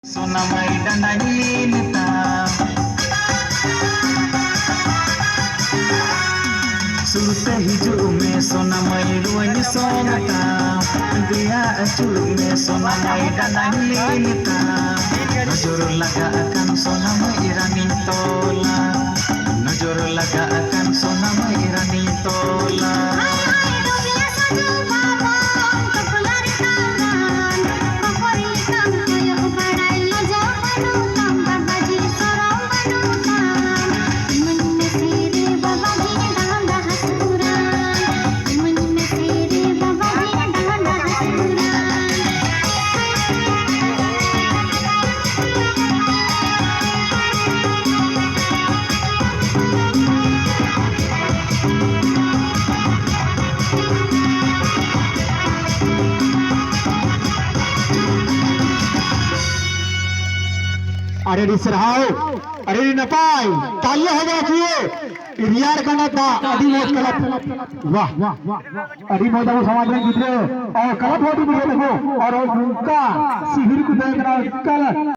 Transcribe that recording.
सोना माई डंडा सुरते हिजुग में सोना माई रुआनी सोनता दिया अचुग में सोना माई डंडा नजर लगा अकन सोना माई रानी तोला नजर लगा अकन सोना माई रानी तोला अरे रिसराओ अरे नपाई तालियां हो जाती रियार का ना अभी मौज कलप वाह अभी मौज वो समाज में गिरे और कलप होती है देखो और उनका शिविर को देख रहा कल